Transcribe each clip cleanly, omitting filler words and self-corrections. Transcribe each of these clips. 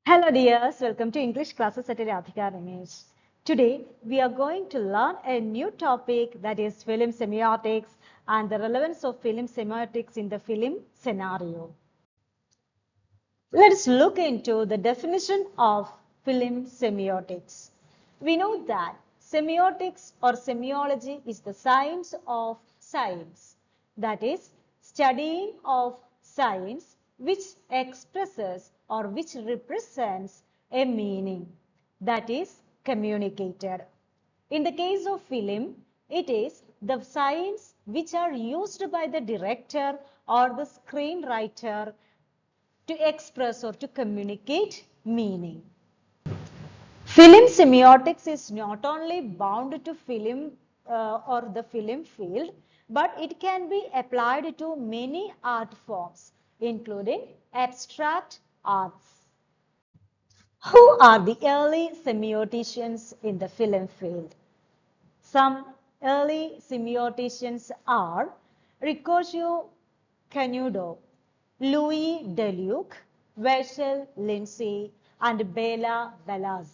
Hello dears, welcome to English classes at Radhika Ramesh. Today we are going to learn a new topic, that is film semiotics and the relevance of film semiotics in the film scenario. Let's look into the definition of film semiotics. We know that semiotics or semiology is the science of science, that is, studying of science which expresses or which represents a meaning that is communicated. In the case of film, it is the science which are used by the director or the screenwriter to express or to communicate meaning. Film semiotics is not only bound to film or the film field, but it can be applied to many art forms, including abstract arts. Who are the early semioticians in the film field? Some early semioticians are Ricochet Canudo, Louis Deluc, Vachel Lindsay, and Bela Balaz.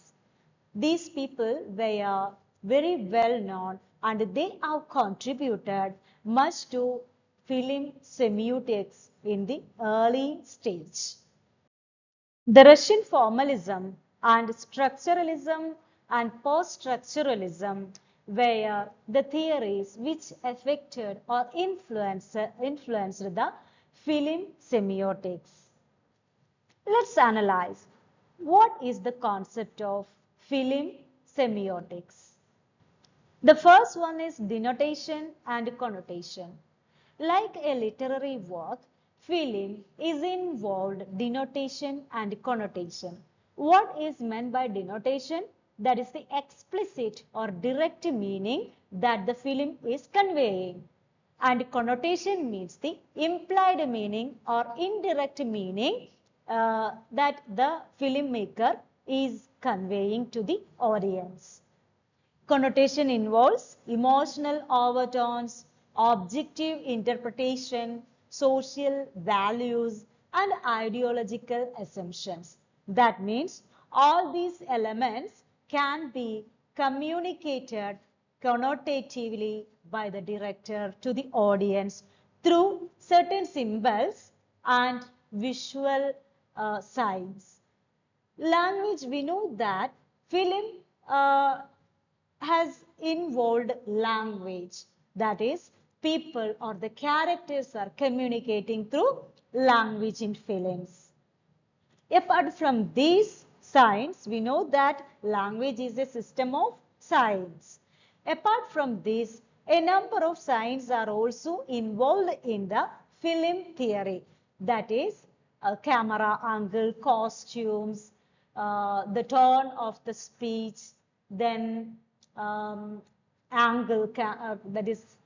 These people were very well known and they have contributed much to film semiotics in the early stage. The Russian formalism and structuralism and post-structuralism were the theories which affected or influenced the film semiotics. Let's analyze what is the concept of film semiotics. The first one is denotation and connotation. Like a literary work, film is involved denotation and connotation. What is meant by denotation? That is the explicit or direct meaning that the film is conveying. And connotation means the implied meaning or indirect meaning that the filmmaker is conveying to the audience. Connotation involves emotional overtones, objective interpretation, social values, and ideological assumptions. That means all these elements can be communicated connotatively by the director to the audience through certain symbols and visual signs. Language, we know that film has involved language. That is, people or the characters are communicating through language in films. Apart from these signs, we know that language is a system of signs. Apart from this, a number of signs are also involved in the film theory. That is, camera angle, costumes, the tone of the speech, then angle, that is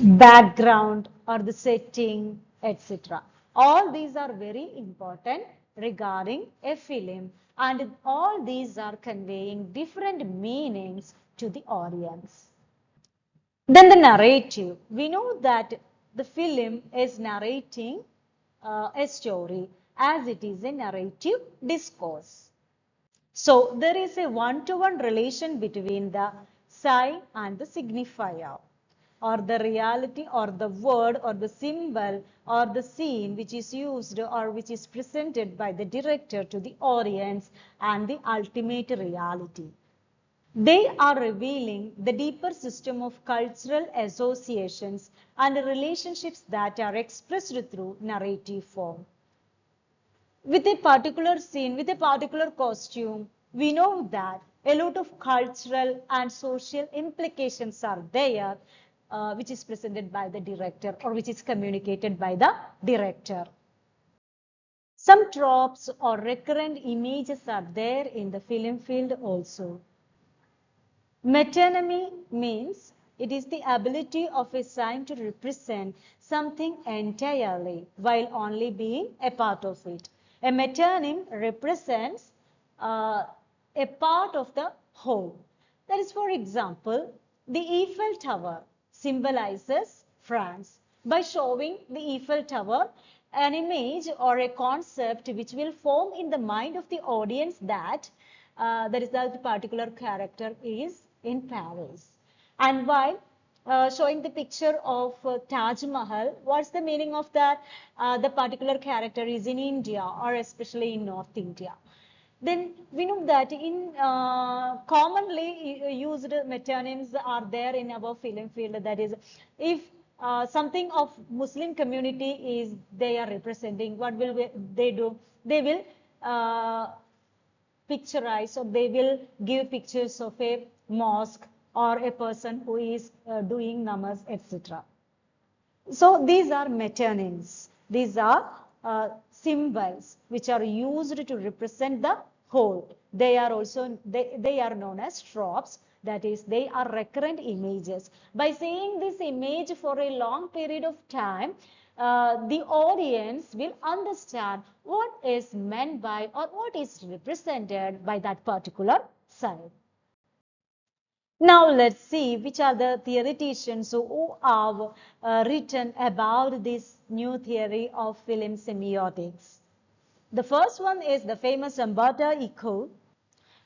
background or the setting, etc. All these are very important regarding a film, and all these are conveying different meanings to the audience. Then the narrative. We know that the film is narrating a story as it is a narrative discourse. So there is a one-to-one relation between the sign and the signifier, or the reality or the word or the symbol or the scene which is used or which is presented by the director to the audience and the ultimate reality. They are revealing the deeper system of cultural associations and relationships that are expressed through narrative form. With a particular scene, with a particular costume, we know that a lot of cultural and social implications are there, which is presented by the director or which is communicated by the director. Some tropes or recurrent images are there in the film field also. Metonymy means it is the ability of a sign to represent something entirely while only being a part of it. A metonym represents a part of the whole. That is, for example, the Eiffel Tower symbolizes France. By showing the Eiffel Tower, an image or a concept which will form in the mind of the audience that that particular character is in Paris. And while showing the picture of Taj Mahal, what's the meaning of that? The particular character is in India or especially in North India. Then we know that in commonly used metonyms are there in our film field. That is, if something of Muslim community is they are representing, what will they do? They will picturize, or they will give pictures of a mosque or a person who is doing namaz, etc. So these are metonyms. These are symbols which are used to represent the whole. They are also they are known as tropes. That is, they are recurrent images. By seeing this image for a long period of time, the audience will understand what is meant by or what is represented by that particular sign. Now let's see which are the theoreticians who have written about this new theory of film semiotics. The first one is the famous Umberto Eco,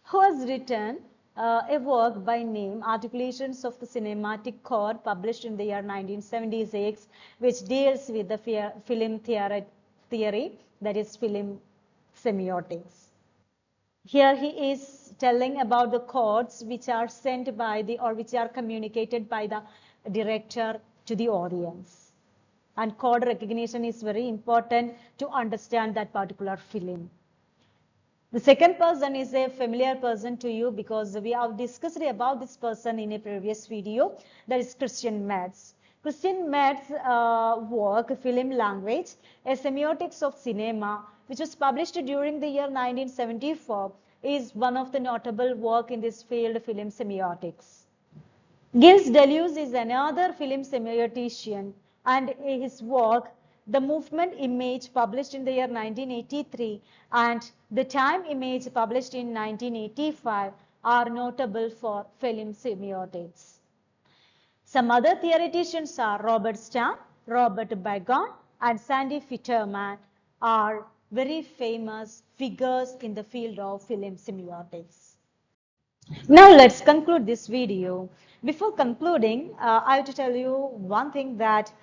who has written a work by name Articulations of the Cinematic Chord, published in the year 1976, which deals with the film theory, that is film semiotics. Here he is telling about the chords which are sent by the or which are communicated by the director to the audience. And chord recognition is very important to understand that particular film. The second person is a familiar person to you because we have discussed about this person in a previous video, that is Christian Metz. Christian Metz's work, Film Language, a Semiotics of Cinema, which was published during the year 1974, is one of the notable work in this field, film semiotics. Gilles Deleuze is another film semiotician, and his work, The Movement Image, published in the year 1983, and The Time Image, published in 1985, are notable for film semiotics. Some other theoreticians are Robert Stam, Robert Bagon, and Sandy Fitterman are very famous figures in the field of film semiotics. Now let's conclude this video. Before concluding, I have to tell you one thing, that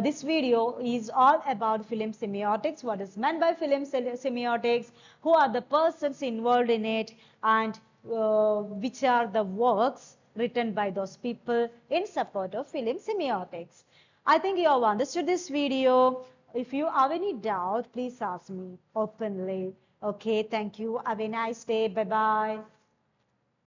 this video is all about film semiotics, what is meant by film semiotics, who are the persons involved in it, and which are the works written by those people in support of film semiotics. I think you have understood this video. If you have any doubt, please ask me openly. Okay, thank you. Have a nice day. Bye-bye.